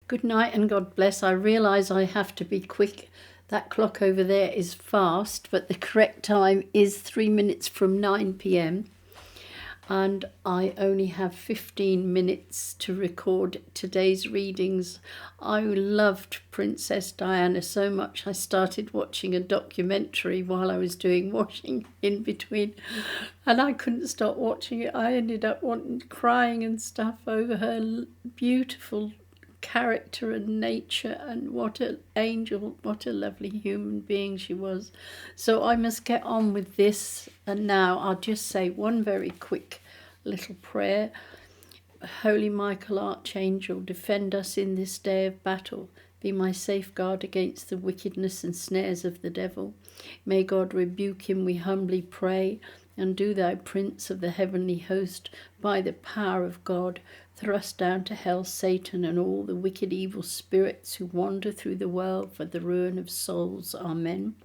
Good night and God bless. I realise I have to be quick. That clock over there is fast, but the correct time is 3 minutes from 9 p.m. And I only have 15 minutes to record today's readings. I loved Princess Diana so much I started watching a documentary while I was doing washing in between, and I couldn't stop watching it. I ended up crying and stuff over her beautiful character and nature, and what an angel, what a lovely human being she was. So I must get on with this, and now I'll just say one very quick little prayer. Holy Michael, Archangel, defend us in this day of battle. Be my safeguard against the wickedness and snares of the devil. May God rebuke him, we humbly pray. And do thou, Prince of the heavenly host, by the power of God, thrust down to hell Satan and all the wicked evil spirits who wander through the world for the ruin of souls. Amen.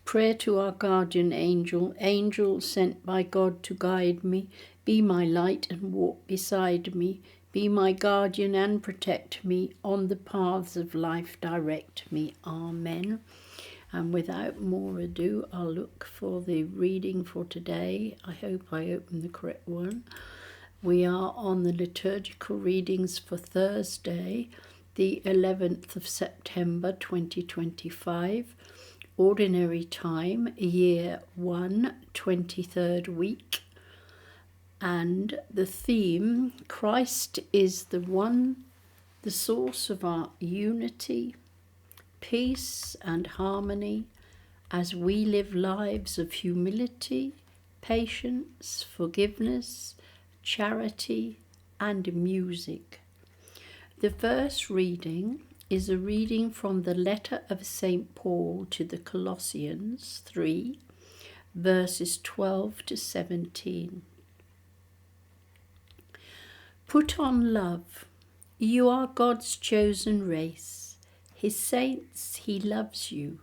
Prayer to our guardian angel, angel sent by God to guide me, be my light and walk beside me, be my guardian and protect me, on the paths of life direct me. Amen. And without more ado, I'll look for the reading for today. I hope I opened the correct one. We are on the liturgical readings for Thursday, the 11th of September 2025. Ordinary time, year 1, 23rd week. And the theme, Christ is the one, the source of our unity, peace and harmony as we live lives of humility, patience, forgiveness, charity and music. The first reading is a reading from the letter of St. Paul to the Colossians 3, verses 12 to 17. Put on love. You are God's chosen race. His saints, he loves you,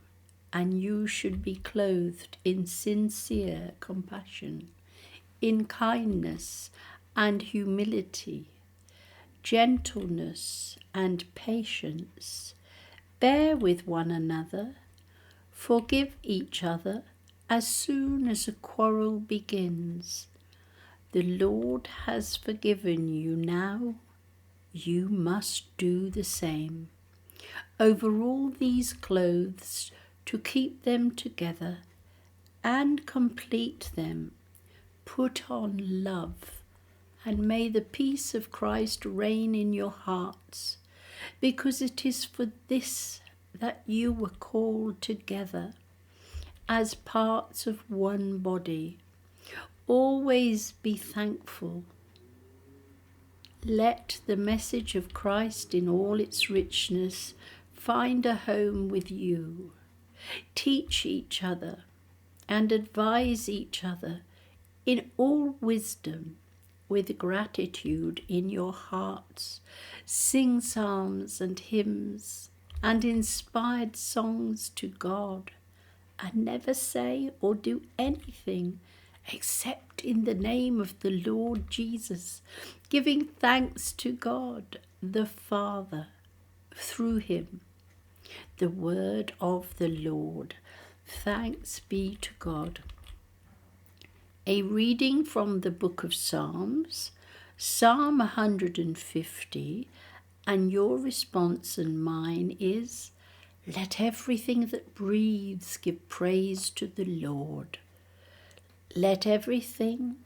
and you should be clothed in sincere compassion, in kindness and humility, gentleness and patience. Bear with one another, forgive each other as soon as a quarrel begins. The Lord has forgiven you now, you must do the same. Over all these clothes, to keep them together and complete them, put on love, and may the peace of Christ reign in your hearts, because it is for this that you were called together as parts of one body. Always be thankful. Let the message of Christ in all its richness find a home with you. Teach each other and advise each other in all wisdom, with gratitude in your hearts. Sing psalms and hymns and inspired songs to God, and never say or do anything except in the name of the Lord Jesus, giving thanks to God the Father through him. The word of the Lord. Thanks be to God. A reading from the book of Psalms, Psalm 150, and your response and mine is, let everything that breathes give praise to the Lord. Let everything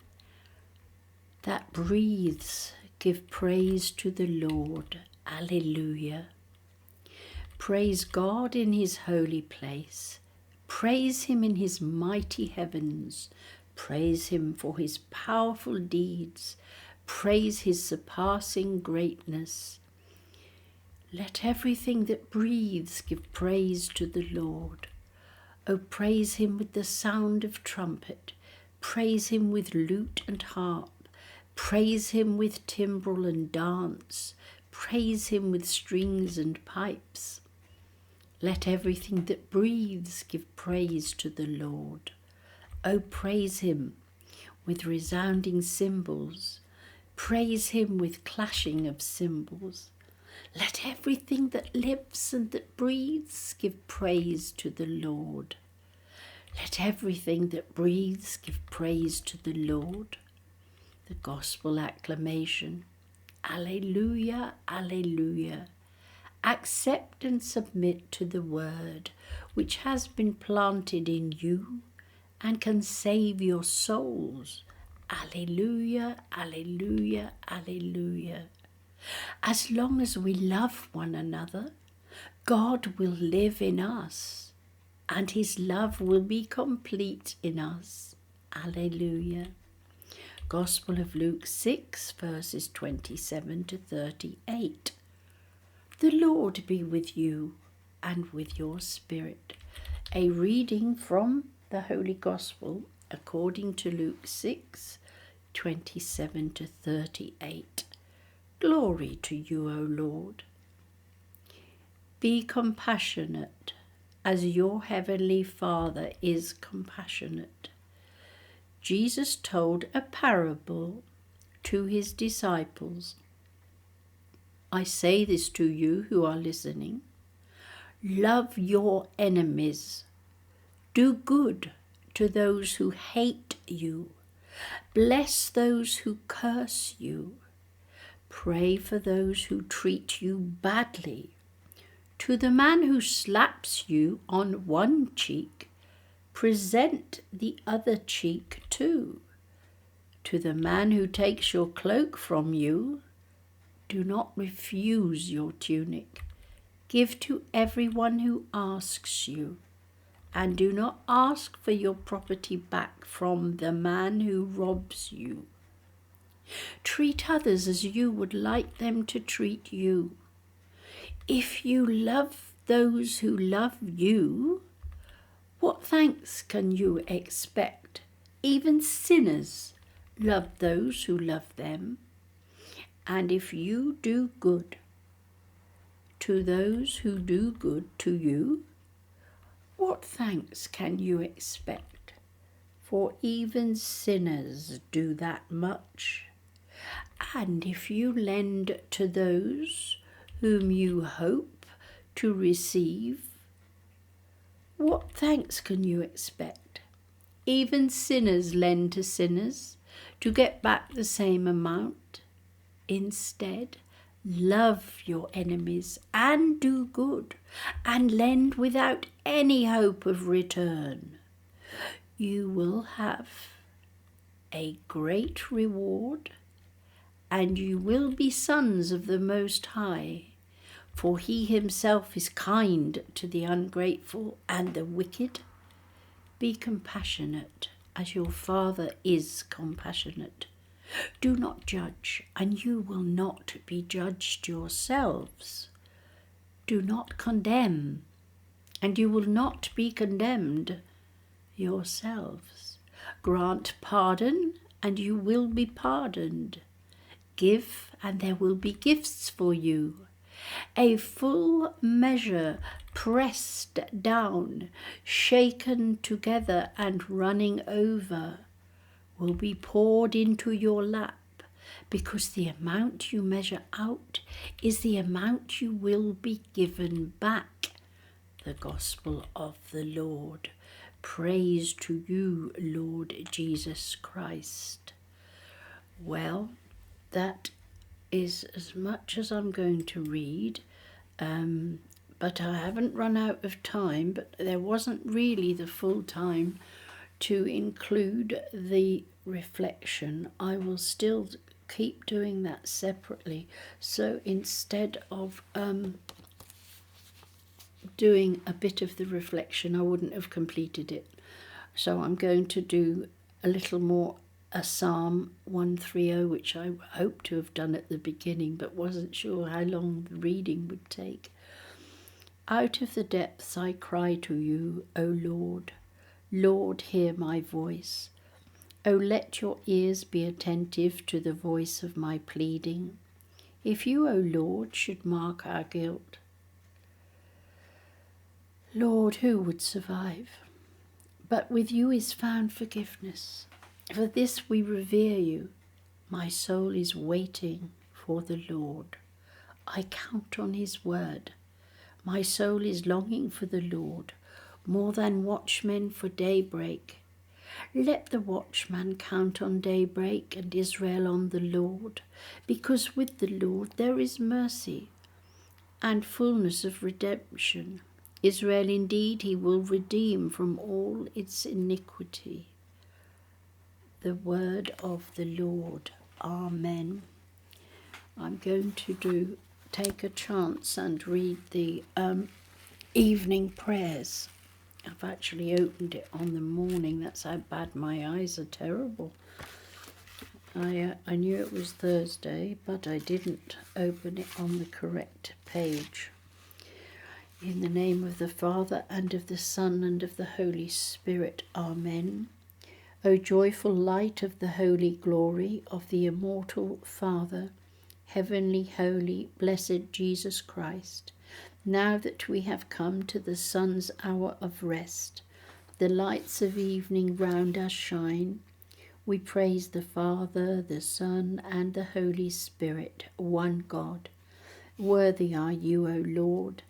that breathes give praise to the Lord. Alleluia. Praise God in his holy place. Praise him in his mighty heavens. Praise him for his powerful deeds. Praise his surpassing greatness. Let everything that breathes give praise to the Lord. O praise him with the sound of trumpet. Praise him with lute and harp. Praise him with timbrel and dance. Praise him with strings and pipes. Let everything that breathes give praise to the Lord. O praise him with resounding cymbals. Praise him with clashing of cymbals. Let everything that lives and that breathes give praise to the Lord. Let everything that breathes give praise to the Lord. The Gospel acclamation. Alleluia, alleluia. Accept and submit to the word which has been planted in you and can save your souls. Alleluia, alleluia, alleluia. As long as we love one another, God will live in us and his love will be complete in us. Alleluia. Gospel of Luke 6, verses 27 to 38. The Lord be with you and with your spirit. A reading from the Holy Gospel according to Luke 6, 27 to 38. Glory to you, O Lord. Be compassionate as your heavenly Father is compassionate. Jesus told a parable to his disciples. I say this to you who are listening. Love your enemies. Do good to those who hate you. Bless those who curse you. Pray for those who treat you badly. To the man who slaps you on one cheek, present the other cheek too. To the man who takes your cloak from you, do not refuse your tunic. Give to everyone who asks you, and do not ask for your property back from the man who robs you. Treat others as you would like them to treat you. If you love those who love you, what thanks can you expect? Even sinners love those who love them. And if you do good to those who do good to you, what thanks can you expect? For even sinners do that much. And if you lend to those whom you hope to receive, what thanks can you expect? Even sinners lend to sinners to get back the same amount. Instead, love your enemies and do good and lend without any hope of return. You will have a great reward, and you will be sons of the Most High, for he himself is kind to the ungrateful and the wicked. Be compassionate as your Father is compassionate. Do not judge, and you will not be judged yourselves. Do not condemn, and you will not be condemned yourselves. Grant pardon, and you will be pardoned. Give, and there will be gifts for you. A full measure, pressed down, shaken together, and running over, will be poured into your lap, because the amount you measure out is the amount you will be given back. The Gospel of the Lord. Praise to you, Lord Jesus Christ. Well, that is as much as I'm going to read, but I haven't run out of time, but there wasn't really the full time to include the reflection. I will still keep doing that separately. So instead of doing a bit of the reflection, I wouldn't have completed it. So I'm going to do a little more a Psalm 130, which I hoped to have done at the beginning, but wasn't sure how long the reading would take. Out of the depths I cry to you, O Lord. Lord, hear my voice. O let your ears be attentive to the voice of my pleading. If you, O Lord, should mark our guilt, Lord, who would survive? But with you is found forgiveness. For this we revere you. My soul is waiting for the Lord. I count on his word. My soul is longing for the Lord, more than watchmen for daybreak. Let the watchman count on daybreak, and Israel on the Lord, because with the Lord there is mercy and fullness of redemption. Israel indeed he will redeem from all its iniquity. The word of the Lord. Amen. I'm going to take a chance and read the evening prayers. I've actually opened it on the morning. That's how bad my eyes are terrible. I knew it was Thursday, but I didn't open it on the correct page. In the name of the Father, and of the Son, and of the Holy Spirit. Amen. O joyful light of the holy glory of the immortal Father, heavenly, holy, blessed Jesus Christ, now that we have come to the sun's hour of rest, the lights of evening round us shine, we praise the Father, the Son, and the Holy Spirit, one God. Worthy are you, O Lord,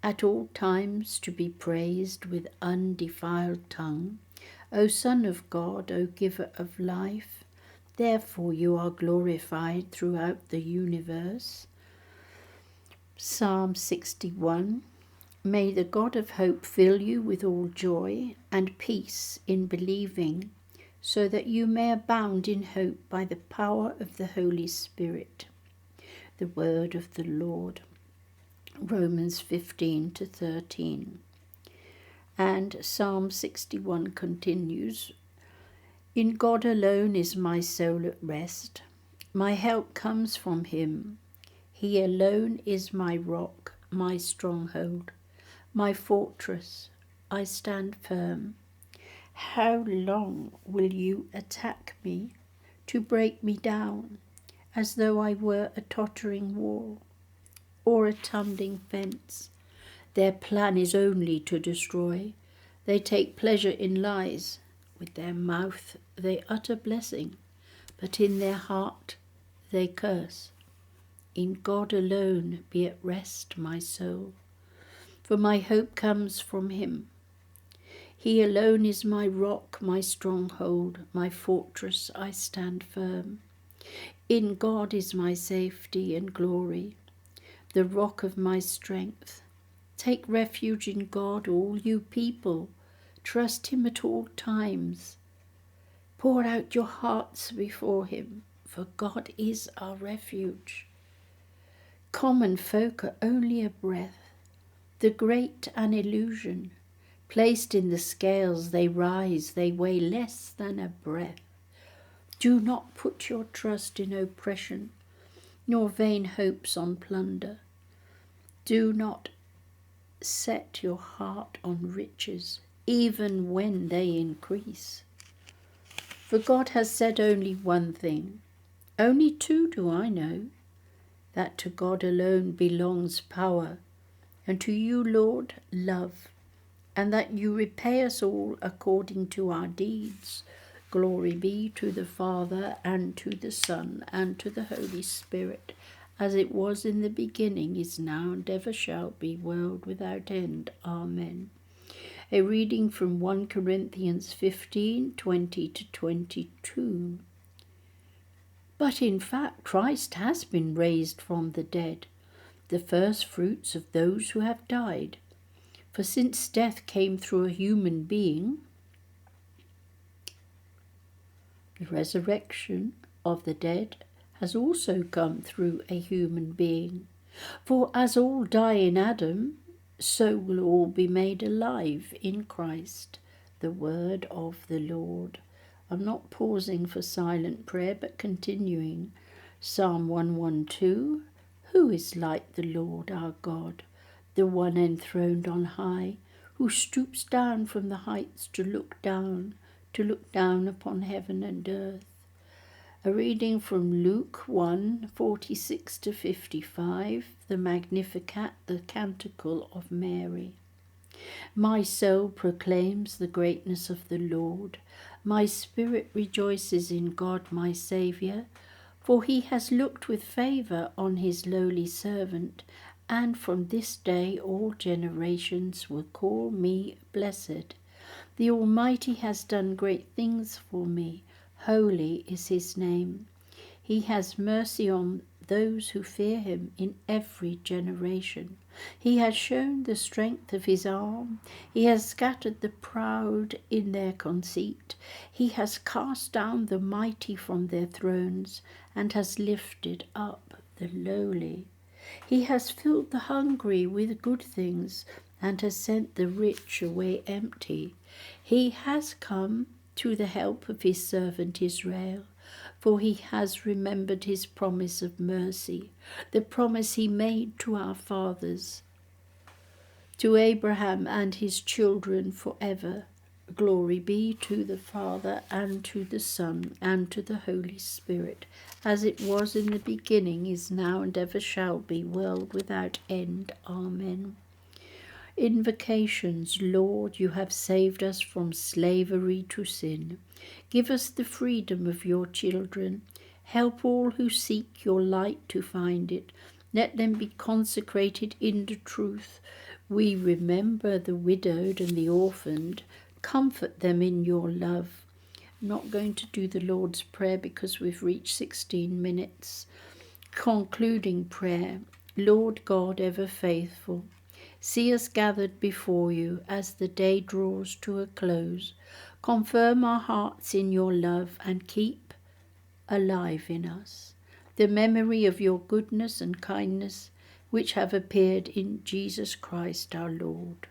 at all times to be praised with undefiled tongue. O Son of God, O Giver of life, therefore you are glorified throughout the universe. Psalm 61. May the God of hope fill you with all joy and peace in believing, so that you may abound in hope by the power of the Holy Spirit. The word of the Lord. Romans 15-13. And Psalm 61 continues, In God alone is my soul at rest. My help comes from him. He alone is my rock, my stronghold, my fortress. I stand firm. How long will you attack me, to break me down, as though I were a tottering wall or a tumbling fence? Their plan is only to destroy. They take pleasure in lies. With their mouth they utter blessing, but in their heart they curse. In God alone be at rest my soul, for my hope comes from him. He alone is my rock, my stronghold, my fortress. I stand firm. In God is my safety and glory, the rock of my strength. Take refuge in God, all you people. Trust him at all times. Pour out your hearts before him, for God is our refuge. Common folk are only a breath, the great an illusion. Placed in the scales they rise, they weigh less than a breath. Do not put your trust in oppression, nor vain hopes on plunder. Do not set your heart on riches, even when they increase. For God has said only one thing, only two do I know, that to God alone belongs power, and to you, Lord, love, and that you repay us all according to our deeds. Glory be to the Father, and to the Son, and to the Holy Spirit, as it was in the beginning, is now, and ever shall be, world without end. Amen. A reading from 1 Corinthians 15:20-22. But in fact, Christ has been raised from the dead, the first fruits of those who have died. For since death came through a human being, the resurrection of the dead has also come through a human being. For as all die in Adam, so will all be made alive in Christ. The word of the Lord. I'm not pausing for silent prayer, but continuing. Psalm 112. Who is like the Lord our God, the one enthroned on high, who stoops down from the heights to look down upon heaven and earth? A reading from Luke 1:46-55, the Magnificat, the Canticle of Mary. My soul proclaims the greatness of the Lord. My spirit rejoices in God my Saviour, For he has looked with favour on his lowly servant, and from this day all generations will call me blessed. The Almighty has done great things for me. Holy is his name. He has mercy on those who fear him in every generation. He has shown the strength of his arm. He has scattered the proud in their conceit. He has cast down the mighty from their thrones and has lifted up the lowly. He has filled the hungry with good things and has sent the rich away empty. He has come to the help of his servant Israel, for he has remembered his promise of mercy, the promise he made to our fathers, to Abraham and his children forever. Glory be to the Father, and to the Son, and to the Holy Spirit, as it was in the beginning, is now, and ever shall be, world without end. Amen. Invocations. Lord, you have saved us from slavery to sin. Give us the freedom of your children. Help all who seek your light to find it. Let them be consecrated in the truth. We remember the widowed and the orphaned. Comfort them in your love. I'm not going to do the Lord's Prayer because we've reached 16 minutes. Concluding prayer. Lord God, ever faithful, see us gathered before you as the day draws to a close. Confirm our hearts in your love and keep alive in us the memory of your goodness and kindness, which have appeared in Jesus Christ our Lord.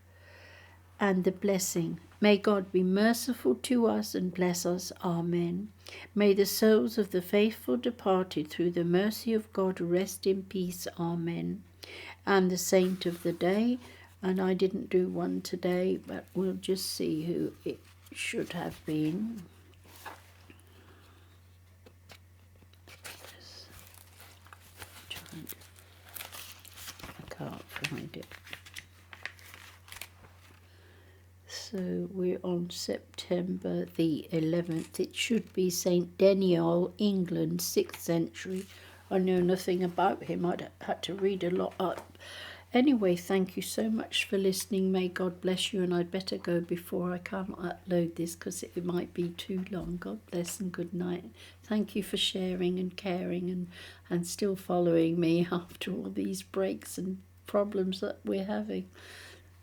And the blessing. May God be merciful to us and bless us. Amen. May the souls of the faithful departed through the mercy of God rest in peace. Amen. And the saint of the day, and I didn't do one today, but we'll just see who it should have been. I can't find it. So we're on September the 11th. It should be St. Denial, England, 6th century. I know nothing about him. I'd had to read a lot up. Anyway, thank you so much for listening. May God bless you, and I'd better go before I can't upload this because it might be too long. God bless and good night. Thank you for sharing and caring and still following me after all these breaks and problems that we're having.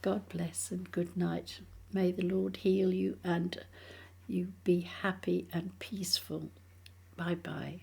God bless and good night. May the Lord heal you and you be happy and peaceful. Bye-bye.